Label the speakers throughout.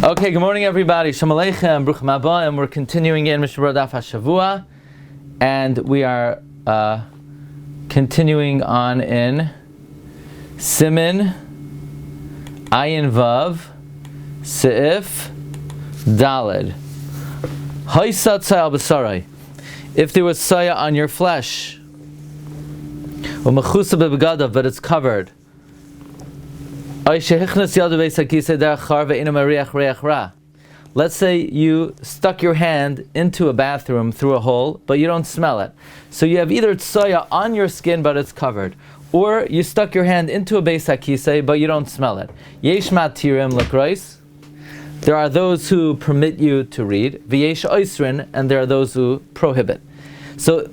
Speaker 1: Okay, good morning everybody. Shalom Aleichem, Bruchim Haba, and we're continuing in Mishna Daf Hashavua, and we are continuing on in Siman, Ayin Vav, Seif, Daled. Haisat Sayal B'Sarai. If there was saya on your flesh, U'Mechusa B'Begadav, but it's covered. Let's say you stuck your hand into a bathroom through a hole, but you don't smell it. So you have either tsoya on your skin, but it's covered, or you stuck your hand into a beis hakisei, but you don't smell it. Yesh matirim l'krois. There are those who permit you to read. V'yesh oisrin, and there are those who prohibit. So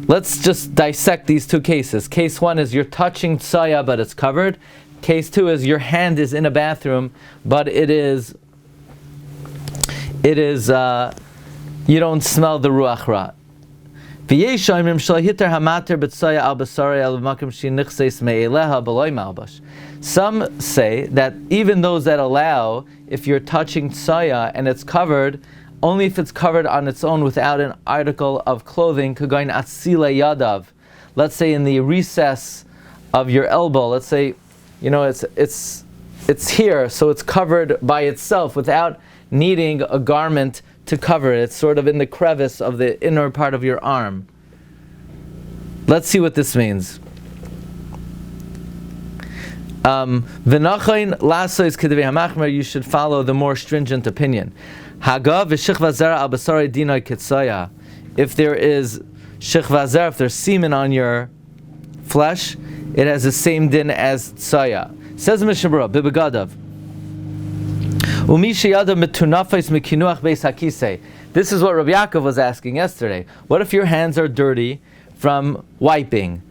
Speaker 1: let's just dissect these two cases. Case one is you're touching tsoya, but it's covered. Case two is your hand is in a bathroom, but it is you don't smell the ruach ra. Some say that even those that allow, if you're touching tsaya and it's covered, only if it's covered on its own without an article of clothing, kagoin atzile yadav. Let's say in the recess of your elbow, let's say, it's here, so it's covered by itself without needing a garment to cover it. It's sort of in the crevice of the inner part of your arm. Let's see what this means. V'nachayin lasois kedivei hamachmer, you should follow the more stringent opinion. Hagav v'shichva zera al basarei dinoi ketsaya. If there is shichva zera, if there's semen on your flesh, it has the same din as tsaya. Says Mishna Bibegadav. This is what Rabbi Yaakov was asking yesterday. What if your hands are dirty from wiping?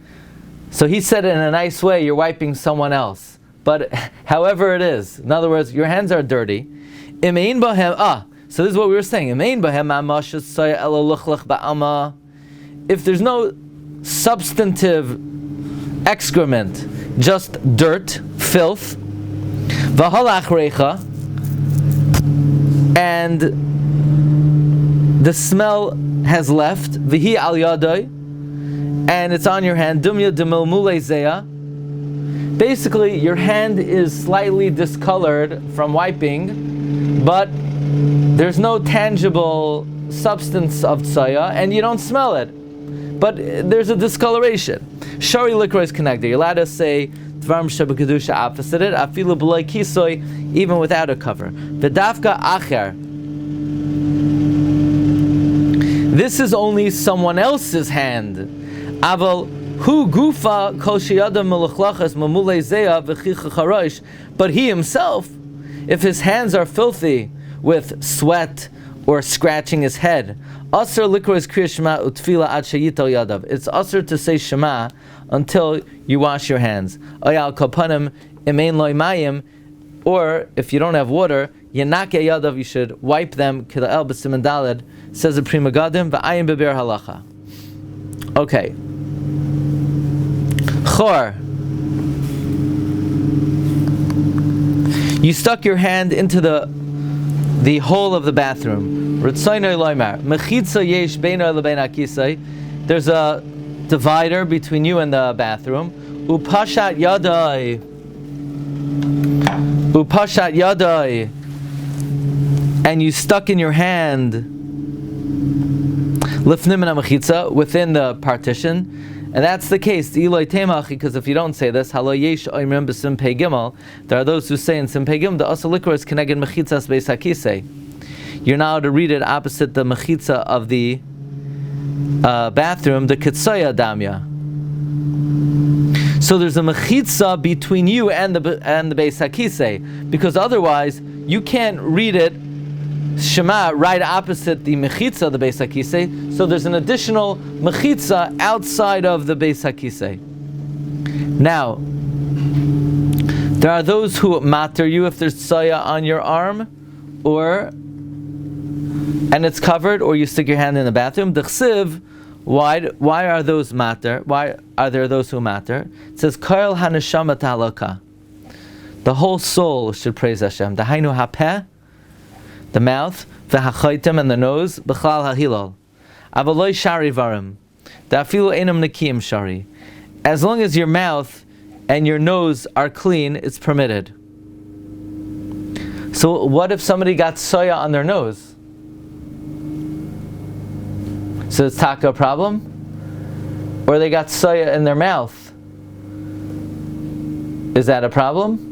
Speaker 1: So he said it in a nice way, you're wiping someone else. But however it is, in other words, your hands are dirty. So this is what we were saying. If there's no substantive excrement, just dirt, filth, and the smell has left, vihi al yadai, and it's on your hand, dumya demilmule zeya. Basically, your hand is slightly discolored from wiping, but there's no tangible substance of tsaya, and you don't smell it. But there's a discoloration. Shari likra is connected. You're allowed to say dvarim shebekadusha opposite it, afilu b'loi kisoy, even without a cover. V'dafka acher. This is only someone else's hand. Aval hu gufa kol sheyada melachlachas mamulei zeya v'chicha charosh. But he himself, if his hands are filthy with sweat or scratching his head, asr likra is kriya shema utfila ad sheyital yadav. It's asr to say shema until you wash your hands. Ayal kapanim imein loy mayim, or if you don't have water, yanake yadav, you should wipe them. Kida'el b'siman daled, says the Pri Megadim, v'ayim beber halacha. Okay. Chor. You stuck your hand into the hole of the bathroom. There's a divider between you and the bathroom. Upashat yadai. And you stuck in your hand within the partition. And that's the case, because if you don't say this, there are those who say in Simpei Gimel, the Asa Likra is connected mechitzas beis hakisei. You're now to read it opposite the mechitza of the bathroom, the ketsaya damya. So there's a mechitza between you and the beis hakisei, because otherwise you can't read it Shema right opposite the mechitza, the beis hakisei. So there's an additional mechitza outside of the beis hakisei. Now, there are those who matter you if there's tsaya on your arm, and it's covered, or you stick your hand in the bathroom. The chsiv, why are those matter? Why are there those who matter? It says Kol haneshama ta'alaka. The whole soul should praise Hashem. Dahainu hapeh. the mouth, v'hachaitim, and the nose, b'chlal ha'hilal. Avaloi shari varim, da'afilu einam nekiim shari. As long as your mouth and your nose are clean, it's permitted. So what if somebody got soya on their nose? So it's taka a problem? Or they got soya in their mouth? Is that a problem?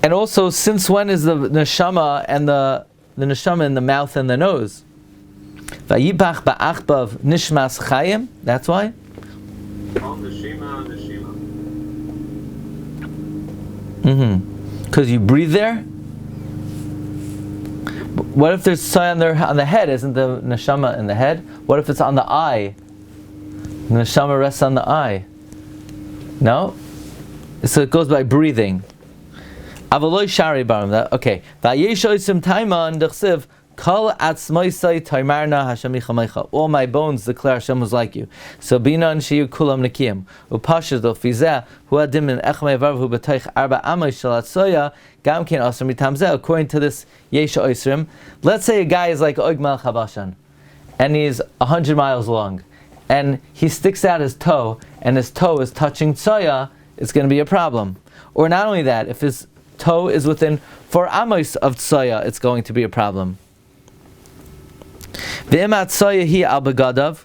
Speaker 1: And also, since when is the neshama and the neshama in the mouth and the nose? Vayibach ba'achbav nishmas chayim. That's why. Because you breathe there. What if there's soya on the head? Isn't the neshama in the head? What if it's on the eye? The neshama rests on the eye. No? So it goes by breathing. Avaloi shari baram. Okay. Vayesh oisim taiman dechsiv kol atzmoisai taimarna Hashem yichamecha. All my bones declare Hashem was like you. So binan shiyu kulam nekiyim. Upashad of fizeh hu adim in echmei varvu b'toich arba amay shalat soya gam ken asr mitamzeh. According to this yesh oisrim, let's say a guy is like Oig Melech HaBashan, and he's 100 miles long, and he sticks out his toe, and his toe is touching soya, it's going to be a problem. Or not only that, if his toe is within 4 amos of soya, it's going to be a problem. V'emat soya hi al begadav.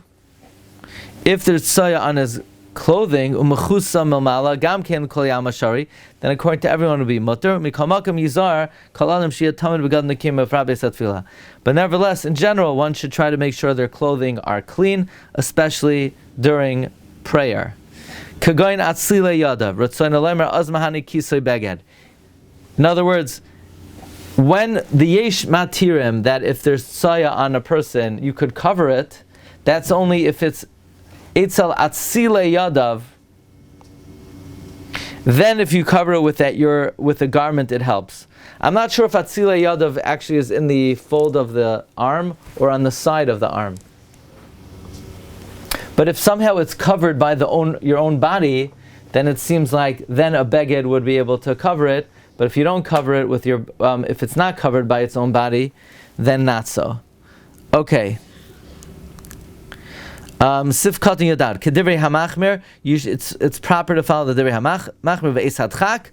Speaker 1: If there's soya on his clothing, u'mechusa milmala gam ken kol yam ashari, then according to everyone it will be mutter. Mikol makam yizar kol adam sheyeh tamid begad nekim of rabbi satfila. But nevertheless, in general, one should try to make sure their clothing are clean, especially during prayer. Kagoin atzile yadav ratzoin alemer azmahani kisoy beged. In other words, when the yesh matirim, that if there's soya on a person, you could cover it, that's only if it's etzel atzile yadav. Then if you cover it with that, with a garment, it helps. I'm not sure if atzile yadav actually is in the fold of the arm or on the side of the arm. But if somehow it's covered by your own body, then it seems like then a beged would be able to cover it. But if you don't cover it with your, if it's not covered by its own body, then not so. Okay. Sif katan yadad. Kedivrei hamachmer. It's proper to follow the divrei hamachmer ve'es hadchak.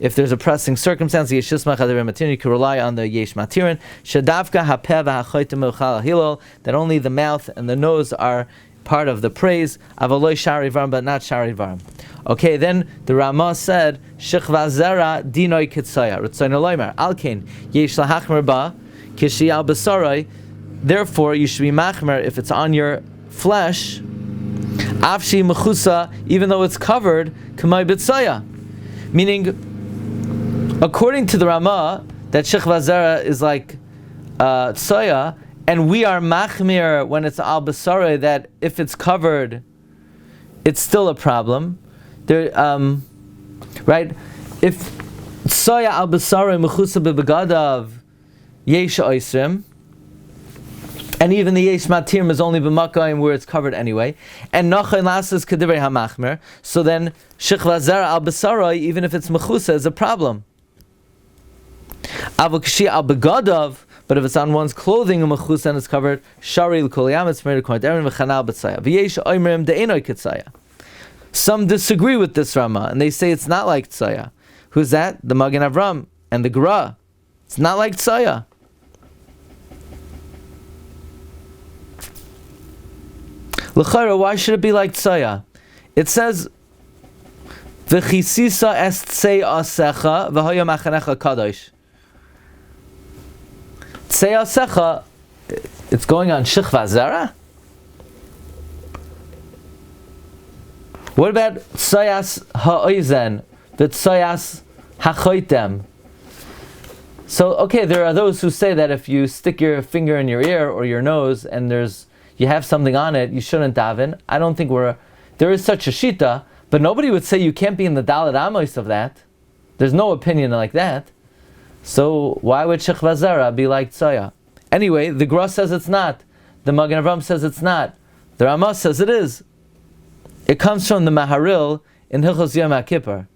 Speaker 1: If there's a pressing circumstance, yesh yismach hadivrei matirin, you can rely on the yesh matirin. Shadavka hapeh v'hachoytem uchal hilol. That only the mouth and the nose are part of the praise. Avaloi shari varim, but not shari varim. Okay, then the Ramah said, Shechva zera dinoi kitsaya. Ritzoin aloymer. Alkein, yesh lahachmer ba, kishi al basarai. Therefore, you should be machmer if it's on your flesh. Afshi mechusa, even though it's covered, kamay bitsaya. Meaning, according to the Ramah, that Shechva zera is like tsoya, and we are machmir when it's al basarai, that if it's covered, it's still a problem. There, right? If soya al basara mechusa bebegadav yesh oisrim, and even the yesh matirim is only b'makayim where it's covered anyway, and nachay lasas kedivrei hamachmer, so then shechva zera al basara, even if it's mechusa, is a problem. Avokshi al begadav, but if it's on one's clothing mechusa and it's covered, shari l'kol yam, it's made according to everyone v'chanal b'tzaya v'yesh oimrim de'enoi k'tzaya. Some disagree with this Ramah, and they say it's not like Tzaya. Who's that? The Magen Avram and the Gra. It's not like Tzaya. L'chara, why should it be like Tzaya? It says, V'chisisa est tzei asecha v'hoya machanecha kadosh. Tzei asecha, it's going on Shechva Zera? What about Tsayas ha'oizen, the Tsayas ha'choitem? So, okay, there are those who say that if you stick your finger in your ear or your nose and you have something on it, you shouldn't daven. I don't think there is such a shita, but nobody would say you can't be in the Dalet Amos of that. There's no opinion like that. So, why would Shechva Zera be like Tsaya? Anyway, the Gra says it's not. The Magen Avram says it's not. The Ramah says it is. It comes from the Maharil in Hilchos Yom HaKippur,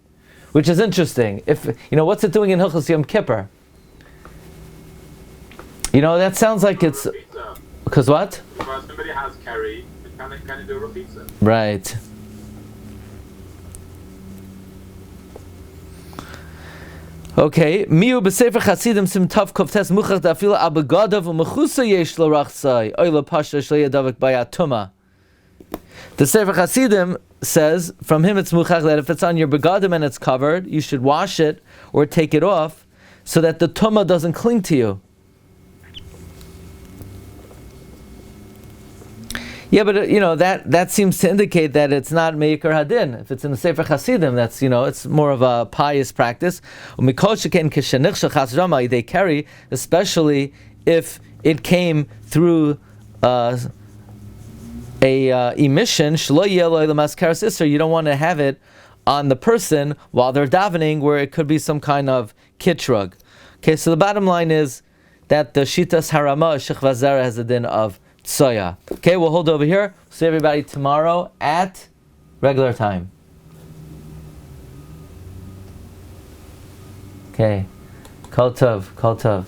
Speaker 1: which is interesting. If what's it doing in Hilchos Yom Kippur? That sounds like it's because what?
Speaker 2: Because somebody has carry, can it do a pizza?
Speaker 1: Right. Okay, miu b'sefer Chasidim sim tav kovtes muchach da'afila abegadav u'mechusa yesh lo rachzai oila pasha shleya davik bayatuma. The Sefer Chasidim says, from him it's muchach that if it's on your begadim and it's covered, you should wash it or take it off so that the tumah doesn't cling to you. Yeah, but that seems to indicate that it's not meikar hadin. If it's in the Sefer Chasidim, that's it's more of a pious practice. They carry, especially if it came through a emission. You don't want to have it on the person while they're davening, where it could be some kind of kitrug. Okay, so the bottom line is that the shitas harama shechva zara has a din of tsoya. Okay, we'll hold over here. See everybody tomorrow at regular time. Okay. Kol tov, kol tov.